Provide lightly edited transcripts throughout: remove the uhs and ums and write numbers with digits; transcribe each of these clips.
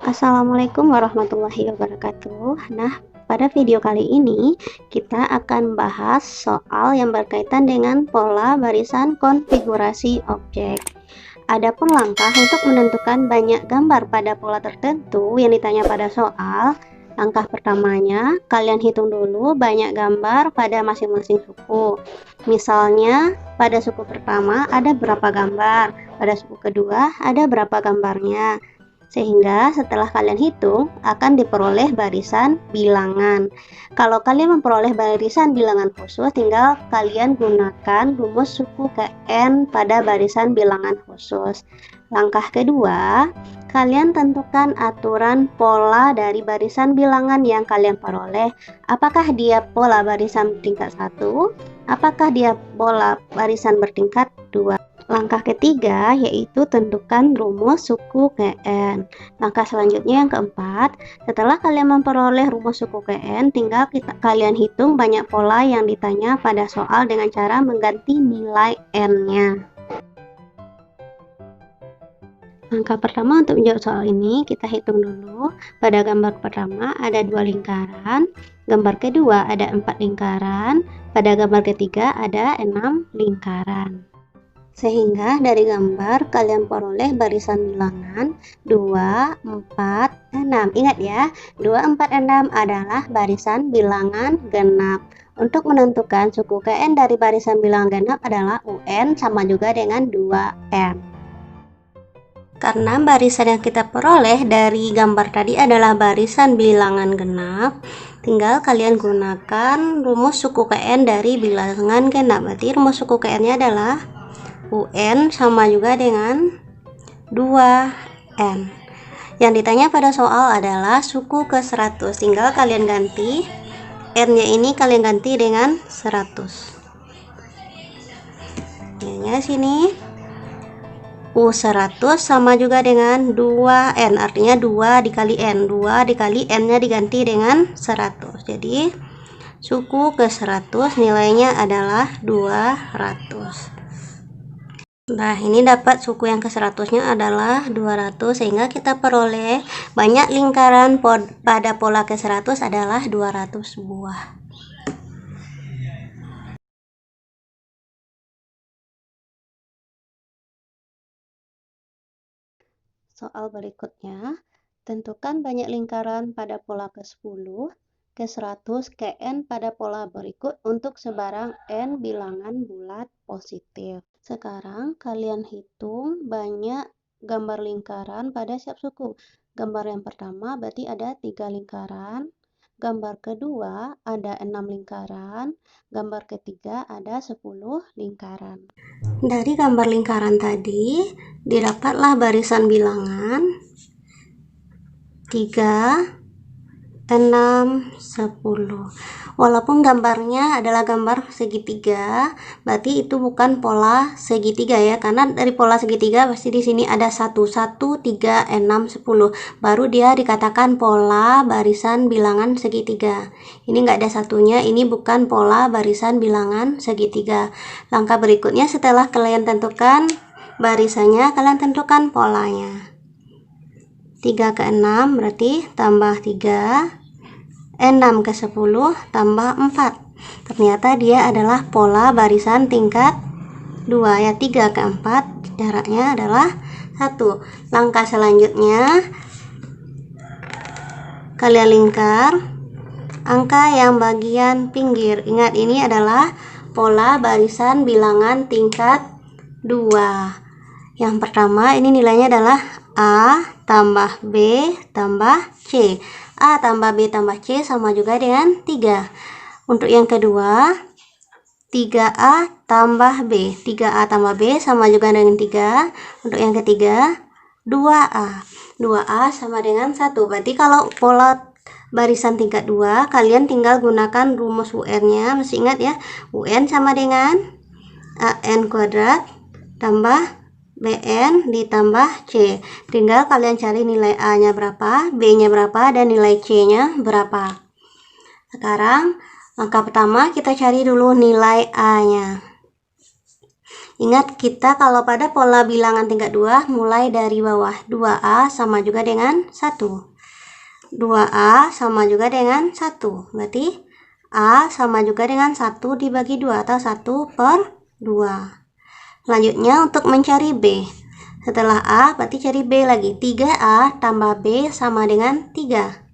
Assalamualaikum warahmatullahi wabarakatuh. Nah, pada video kali ini kita akan bahas soal yang berkaitan dengan pola barisan konfigurasi objek. Adapun langkah untuk menentukan banyak gambar pada pola tertentu yang ditanya pada soal, langkah pertamanya kalian hitung dulu banyak gambar pada masing-masing suku. Misalnya, pada suku pertama ada berapa gambar, pada suku kedua ada berapa gambarnya. Sehingga setelah kalian hitung akan diperoleh barisan bilangan. Kalau kalian memperoleh barisan bilangan khusus, tinggal kalian gunakan rumus suku KN pada barisan bilangan khusus. Langkah kedua, kalian tentukan aturan pola dari barisan bilangan yang kalian peroleh. Apakah dia pola barisan bertingkat 1? Apakah dia pola barisan bertingkat 2? Langkah ketiga yaitu tentukan rumus suku KN. Langkah selanjutnya yang keempat, setelah kalian memperoleh rumus suku KN, tinggal kalian hitung banyak pola yang ditanya pada soal dengan cara mengganti nilai N-nya. Langkah pertama untuk menjawab soal ini, kita hitung dulu. Pada gambar pertama ada 2 lingkaran, gambar kedua ada 4 lingkaran, pada gambar ketiga ada 6 lingkaran. Sehingga dari gambar kalian peroleh barisan bilangan 2, 4, 6. Ingat ya, 2, 4, 6 adalah barisan bilangan genap. Untuk menentukan suku KN dari barisan bilangan genap adalah UN sama juga dengan 2N. Karena barisan yang kita peroleh dari gambar tadi adalah barisan bilangan genap, tinggal kalian gunakan rumus suku KN dari bilangan genap. Berarti rumus suku KN-nya adalah UN sama juga dengan 2N. Yang ditanya pada soal adalah suku ke 100. Tinggal kalian ganti N-nya ini kalian ganti dengan 100. N-nya sini U100 sama juga dengan 2N. Artinya 2 dikali N. 2 dikali N-nya diganti dengan 100. Jadi suku ke 100 nilainya adalah 200. Nah, ini dapat suku yang ke 100-nya adalah 200, sehingga kita peroleh banyak lingkaran pada pola ke 100 adalah 200 buah. Soal berikutnya, tentukan banyak lingkaran pada pola ke 10, ke 100, ke N pada pola berikut untuk sebarang N bilangan bulat positif. Sekarang kalian hitung banyak gambar lingkaran pada setiap suku. Gambar yang pertama berarti ada 3 lingkaran, gambar kedua ada 6 lingkaran, gambar ketiga ada 10 lingkaran. Dari gambar lingkaran tadi didapatlah barisan bilangan 3, 6, 10. Walaupun gambarnya adalah gambar segitiga, berarti itu bukan pola segitiga ya, karena dari pola segitiga pasti di sini ada 1, 1, 3, 6, 10. Baru dia dikatakan pola barisan bilangan segitiga. Ini nggak ada satunya, ini bukan pola barisan bilangan segitiga. Langkah berikutnya setelah kalian tentukan barisannya, kalian tentukan polanya. 3 ke 6 berarti tambah 3, 6 ke 10 tambah 4. Ternyata dia adalah pola barisan tingkat 2 ya. 3 ke 4 jaraknya adalah 1. Langkah selanjutnya kalian lingkar angka yang bagian pinggir. Ingat, ini adalah pola barisan bilangan tingkat 2. Yang pertama ini nilainya adalah A tambah B tambah C. A tambah B tambah C sama juga dengan 3. Untuk yang kedua 3A tambah B. 3A tambah B sama juga dengan 3. Untuk yang ketiga 2A. 2A sama dengan 1. Berarti kalau pola barisan tingkat 2 kalian tinggal gunakan rumus UN-nya. Masih ingat ya, UN sama dengan AN kuadrat tambah BN ditambah C. Tinggal kalian cari nilai A-nya berapa, B-nya berapa, dan nilai C-nya berapa. Sekarang langkah pertama kita cari dulu nilai A-nya. Ingat, kita kalau pada pola bilangan tingkat 2 mulai dari bawah. 2A sama juga dengan 1. 2A sama juga dengan 1. Berarti A sama juga dengan 1 dibagi 2 atau 1/2. Selanjutnya untuk mencari B. Setelah A berarti cari B lagi. 3A tambah B sama dengan 3.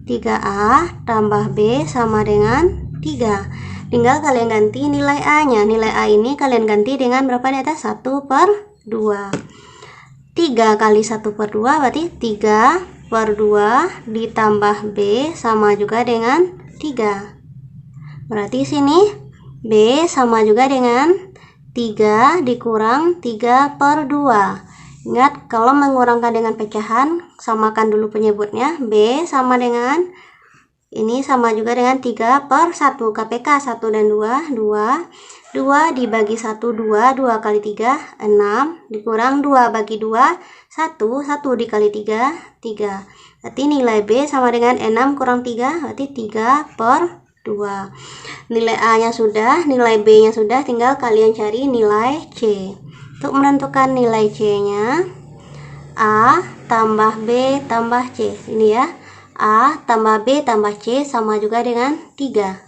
3A tambah B sama dengan 3. Tinggal kalian ganti nilai A-nya. Nilai A ini kalian ganti dengan berapa di atas? 1/2. 3 kali 1/2 berarti 3/2 ditambah B sama juga dengan 3. Berarti sini B sama juga dengan 3 dikurang 3/2. Ingat, kalau mengurangkan dengan pecahan, samakan dulu penyebutnya. B sama dengan, ini sama juga dengan 3/1. KPK 1 dan 2, 2. 2 dibagi 1, 2. 2 kali 3, 6. Dikurang 2 bagi 2, 1. 1 dikali 3, 3. Berarti nilai B sama dengan 6 kurang 3, berarti 3/2. Nilai A-nya sudah, nilai B-nya sudah, tinggal kalian cari nilai C. Untuk menentukan nilai C-nya, A tambah B tambah C. Ini ya. A tambah B tambah C sama juga dengan 3.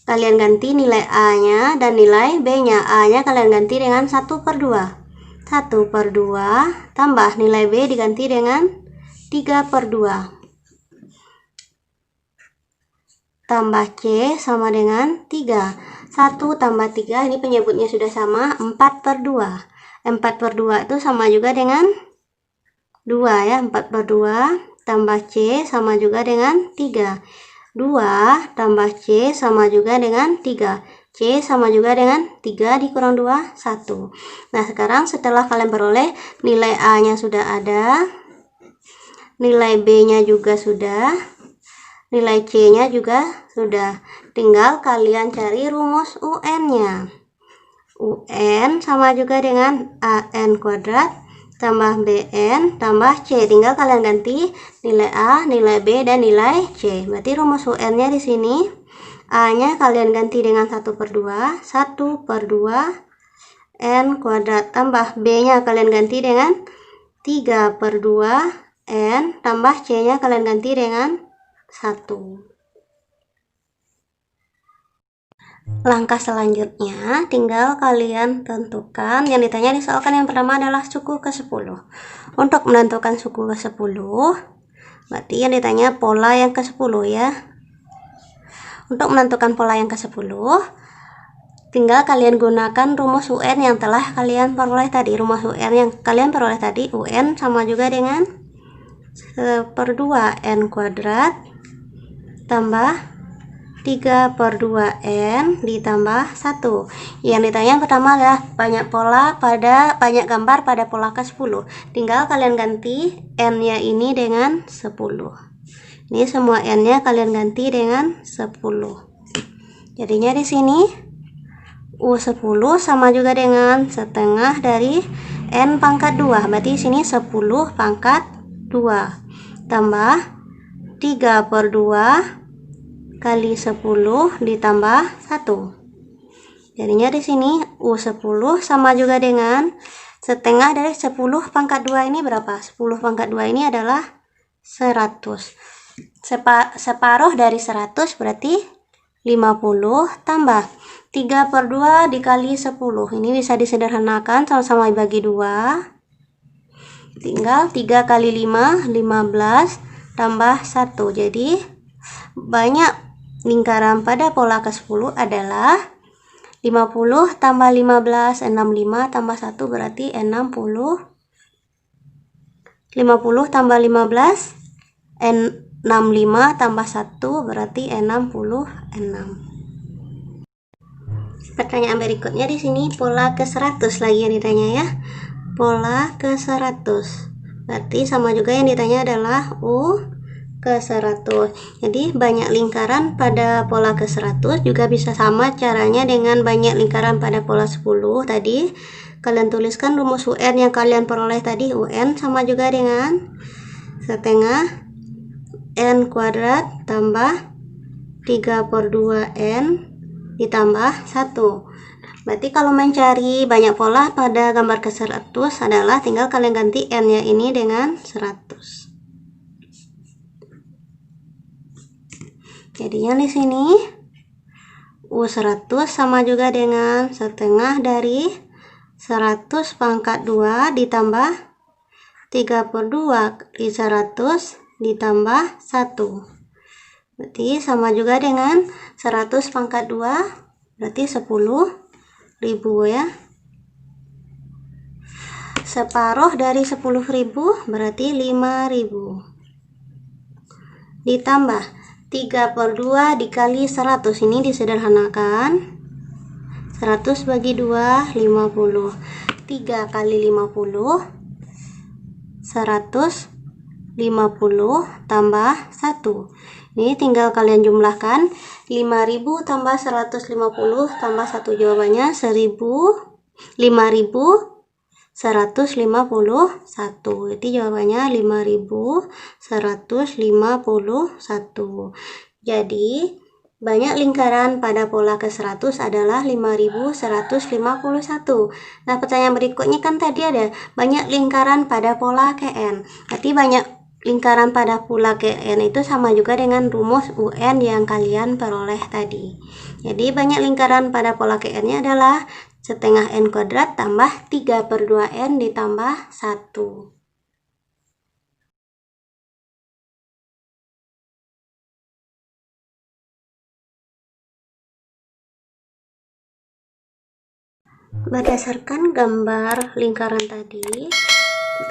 Kalian ganti nilai A-nya dan nilai B-nya. A-nya kalian ganti dengan 1/2. 1/2 tambah nilai B diganti dengan 3/2. Tambah C sama dengan 3. 1 tambah 3, ini penyebutnya sudah sama, 4/2. 4/2 itu sama juga dengan 2 ya. 4/2 tambah C sama juga dengan 3. 2 tambah C sama juga dengan 3. C sama juga dengan 3 dikurang 2, 1. Nah, sekarang setelah kalian peroleh nilai A-nya sudah ada, nilai B-nya juga sudah, nilai C-nya juga sudah. Tinggal kalian cari rumus UN-nya. UN sama juga dengan AN kuadrat tambah BN tambah C. Tinggal kalian ganti nilai A, nilai B, dan nilai C. Berarti rumus UN-nya di sini, A-nya kalian ganti dengan 1/2. 1/2 N kuadrat tambah B-nya kalian ganti dengan 3/2 N tambah C-nya kalian ganti dengan 1. Langkah selanjutnya tinggal kalian tentukan, yang ditanya di soal kan yang pertama adalah suku ke-10. Untuk menentukan suku ke-10 berarti yang ditanya pola yang ke-10 ya. Untuk menentukan pola yang ke-10 tinggal kalian gunakan rumus UN yang telah kalian peroleh tadi. Rumus UN yang kalian peroleh tadi, UN sama juga dengan 1/2 N kuadrat tambah 3/2 N ditambah 1. Yang ditanya pertama adalah banyak gambar pada pola ke-10. Tinggal kalian ganti N-nya ini dengan 10. Ini semua N-nya kalian ganti dengan 10. Jadinya di sini U10 sama juga dengan setengah dari N pangkat 2. Berarti di sini 10 pangkat 2 tambah 3/2 kali 10 ditambah 1. Jadinya di sini U10 sama juga dengan setengah dari 10 pangkat 2 ini berapa? 10 pangkat 2 ini adalah 100. Separuh dari 100 berarti 50 tambah 3/2 dikali 10. Ini bisa disederhanakan, sama-sama dibagi 2. Tinggal 3 kali 5, 15 tambah 1. Jadi banyak lingkaran pada pola ke-10 adalah 50 tambah 15, 65 tambah 1 berarti 60. 50 tambah 15, 65 tambah 1 berarti 66. Pertanyaan berikutnya di sini pola ke-100 lagi yang ditanya ya. Pola ke-100. Berarti sama juga yang ditanya adalah U ke-100. Jadi banyak lingkaran pada pola ke-100 juga bisa sama caranya dengan banyak lingkaran pada pola 10 tadi. Kalian tuliskan rumus UN yang kalian peroleh tadi. UN sama juga dengan setengah N kuadrat tambah 3/2 N ditambah 1. Berarti kalau mencari banyak pola pada gambar ke-100 adalah tinggal kalian ganti n-nya ini dengan 100. Jadinya di sini U100 sama juga dengan setengah dari 100 pangkat 2 ditambah 32 kali 100 ditambah 1. Berarti sama juga dengan 100 pangkat 2, berarti 10.000 ya. Separuh dari 10.000 berarti 5.000. Ditambah 3/2 dikali 100, ini disederhanakan. 100 bagi 2, 50. 3 kali 50, 150 tambah 1. Ini tinggal kalian jumlahkan. 5.000 tambah 150 tambah 1, jawabannya 5.151. Jadi jawabannya 5.151. Jadi banyak lingkaran pada pola ke-100 adalah 5.151. Nah, pertanyaan berikutnya kan tadi ada banyak lingkaran pada pola Kn. Berarti banyak lingkaran pada pola Kn itu sama juga dengan rumus UN yang kalian peroleh tadi. Jadi banyak lingkaran pada pola Kn-nya adalah setengah n kuadrat tambah 3/2n ditambah 1. Berdasarkan gambar lingkaran tadi,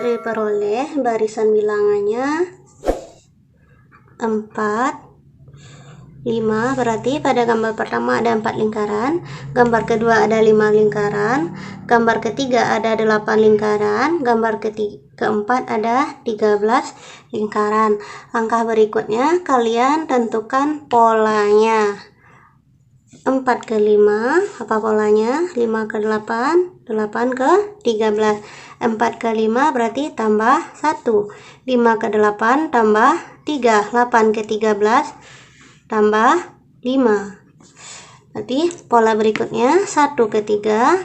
diperoleh barisan bilangannya 4, 5, berarti pada gambar pertama ada 4 lingkaran, gambar kedua ada 5 lingkaran, gambar ketiga ada 8 lingkaran, gambar keempat ada 13 lingkaran. Langkah berikutnya kalian tentukan polanya. 4 ke 5, apa polanya? 5 ke 8, 8 ke 13. 4 ke 5 berarti tambah 1. 5 ke 8 tambah 3. 8 ke 13 tambah 5. Berarti pola berikutnya 1 ke 3,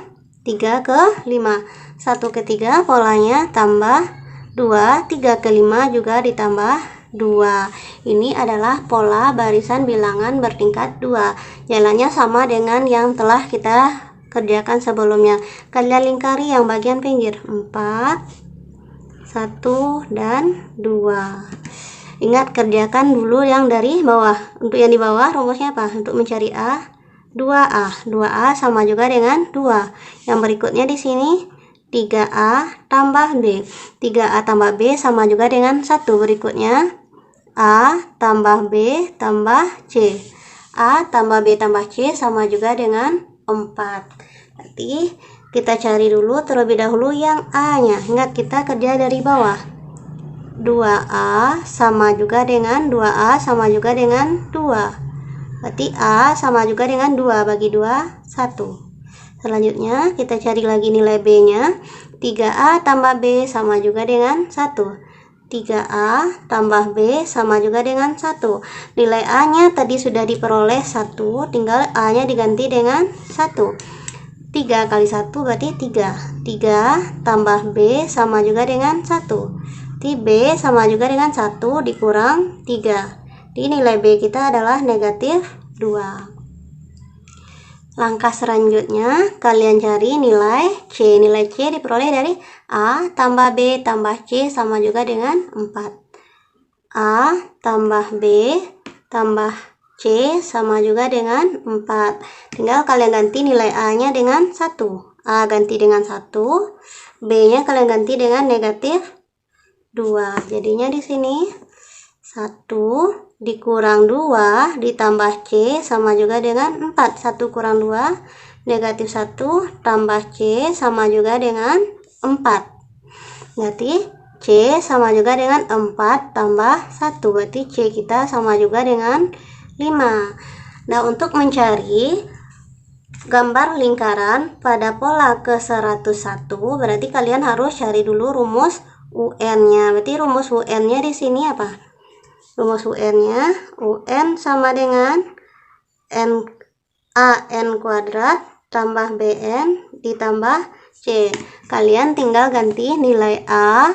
3 ke 5. 1 ke 3 polanya tambah 2, 3 ke 5 juga ditambah 2. Ini adalah pola barisan bilangan bertingkat 2. Jalannya sama dengan yang telah kita kerjakan sebelumnya. Kalian lingkari yang bagian pinggir. 4, 1, dan 2. Ingat, kerjakan dulu yang dari bawah. Untuk yang di bawah rumusnya apa? Untuk mencari A, 2A. 2A sama juga dengan 2. Yang berikutnya di sini 3A tambah B. 3A tambah B sama juga dengan 1. Berikutnya A tambah B tambah C. A tambah B tambah C sama juga dengan 4. Berarti kita cari dulu terlebih dahulu yang A-nya. Ingat, kita kerja dari bawah. 2A sama juga dengan 2A sama juga dengan 2. Berarti A sama juga dengan 2 bagi 2, 1. Selanjutnya kita cari lagi nilai B-nya. 3A tambah B sama juga dengan 1. 3A tambah B sama juga dengan 1. Nilai A-nya tadi sudah diperoleh 1, tinggal A-nya diganti dengan 1. 3 kali 1 berarti 3. 3 tambah B sama juga dengan 1. Jadi B sama juga dengan 1 dikurang 3. Jadi nilai B kita adalah negatif 2. Langkah selanjutnya kalian cari nilai C. Nilai C diperoleh dari A tambah B tambah C sama juga dengan 4. A tambah B tambah C sama juga dengan 4. Tinggal kalian ganti nilai A-nya dengan 1. A ganti dengan 1, B-nya kalian ganti dengan negatif 2. Jadinya di sini 1 dikurang 2 ditambah C sama juga dengan 4. 1 kurang 2, negatif 1 tambah C sama juga dengan 4. Berarti C sama juga dengan 4 tambah 1. Berarti C kita sama juga dengan 5. Nah, untuk mencari gambar lingkaran pada pola ke-101 berarti kalian harus cari dulu rumus UN-nya. Berarti rumus UN-nya di sini apa? Rumus UN-nya, UN sama dengan n kuadrat tambah BN ditambah C. Kalian tinggal ganti nilai A,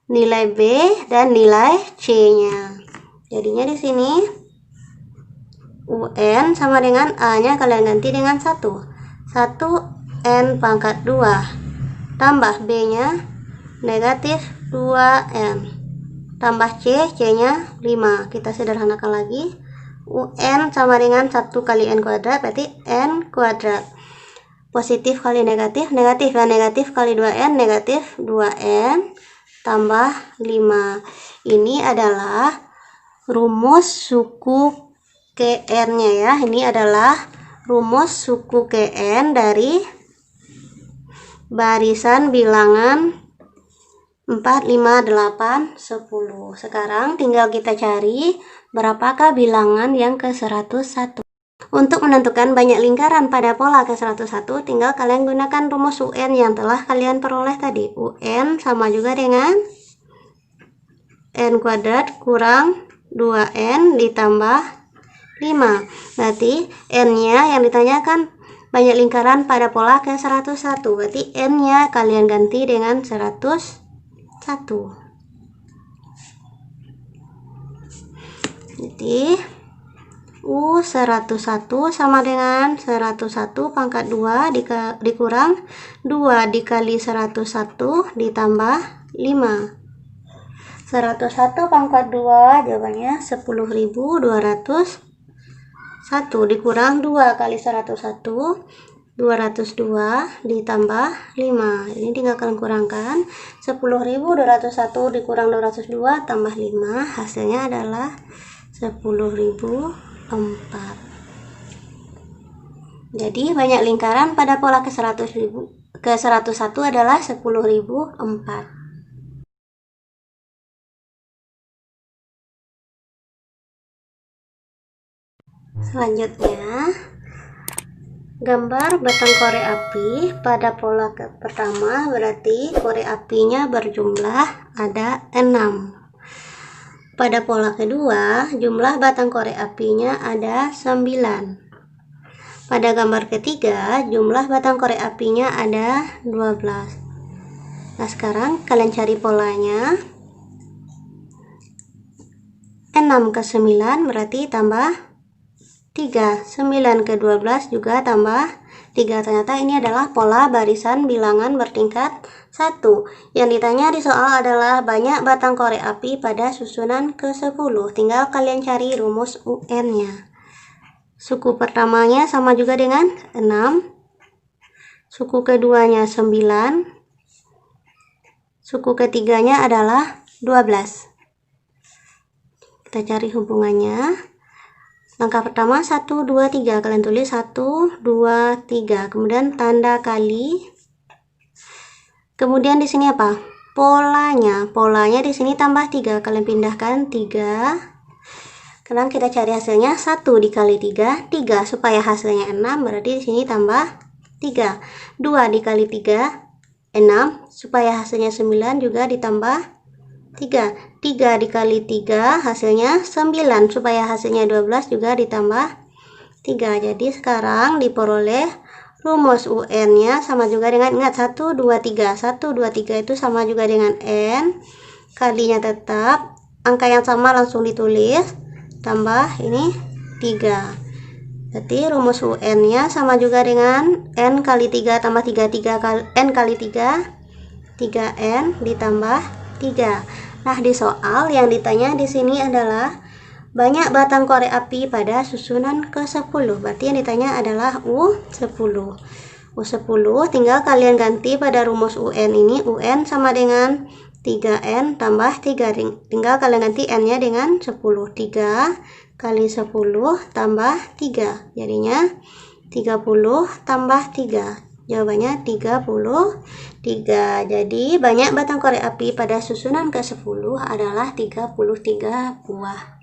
nilai B, dan nilai C-nya. Jadinya di sini UN sama dengan A-nya kalian ganti dengan 1. 1N pangkat 2 tambah B-nya negatif 2N tambah C, C-nya 5. Kita sederhanakan lagi. UN sama dengan 1 kali N kuadrat, berarti N kuadrat. Positif kali negatif, negatif ya, negatif kali 2N, negatif 2N tambah 5. Ini adalah rumus suku KN-nya ya. Ini adalah rumus suku KN dari barisan bilangan 4, 5, 8, 10. Sekarang tinggal kita cari berapakah bilangan yang ke-101. Untuk menentukan banyak lingkaran pada pola ke-101, tinggal kalian gunakan rumus UN yang telah kalian peroleh tadi. UN sama juga dengan N kuadrat kurang 2N ditambah 5. Berarti N-nya yang ditanyakan banyak lingkaran pada pola ke-101. Berarti N-nya kalian ganti dengan 101. Jadi U101 sama dengan 101 pangkat 2 dikurang 2 dikali 101 ditambah 5. 101 pangkat 2 jawabannya 10.201 dikurang 2 kali 101 202 ditambah 5. Ini tinggal kalian kurangkan. 10.201 dikurang 202 tambah 5, hasilnya adalah 10.004. Jadi banyak lingkaran pada pola ke-101 adalah 10.004. Selanjutnya, gambar batang korek api pada pola pertama berarti korek apinya berjumlah ada 6. Pada pola kedua, jumlah batang korek apinya ada 9. Pada gambar ketiga, jumlah batang korek apinya ada 12. Nah, sekarang kalian cari polanya. 6 ke 9 berarti tambah 3. 9 ke 12 juga tambah 3. Ternyata ini adalah pola barisan bilangan bertingkat 1. Yang ditanya di soal adalah banyak batang korek api pada susunan ke-10. Tinggal kalian cari rumus UN-nya. Suku pertamanya sama juga dengan 6. Suku keduanya 9. Suku ketiganya adalah 12. Kita cari hubungannya. Langkah pertama 1, 2, 3. Kalian tulis 1, 2, 3. Kemudian tanda kali. Kemudian di sini apa? Polanya. Polanya di sini tambah 3. Kalian pindahkan 3. Sekarang kita cari hasilnya 1 dikali 3, 3 supaya hasilnya 6, berarti di sini tambah 3. 2 dikali 3, 6 supaya hasilnya 9 juga ditambah 3. 3 dikali 3 hasilnya 9 supaya hasilnya 12 juga ditambah 3. Jadi sekarang diperoleh rumus UN-nya sama juga dengan, ingat 1, 2, 3. 1, 2, 3 itu sama juga dengan N. Kalinya tetap, angka yang sama langsung ditulis, tambah ini 3. Berarti rumus UN-nya sama juga dengan N kali 3 tambah 3, 3 kali N kali 3, 3N ditambah 3. Nah, di soal yang ditanya di sini adalah banyak batang korek api pada susunan ke-10. Berarti yang ditanya adalah U10. U10 tinggal kalian ganti pada rumus UN ini. UN sama dengan 3N tambah 3. Tinggal kalian ganti N-nya dengan 10. 3 kali 10 tambah 3. Jadinya 30 tambah 3. Jawabannya 33. Jadi banyak batang korek api pada susunan ke-10 adalah 33 buah.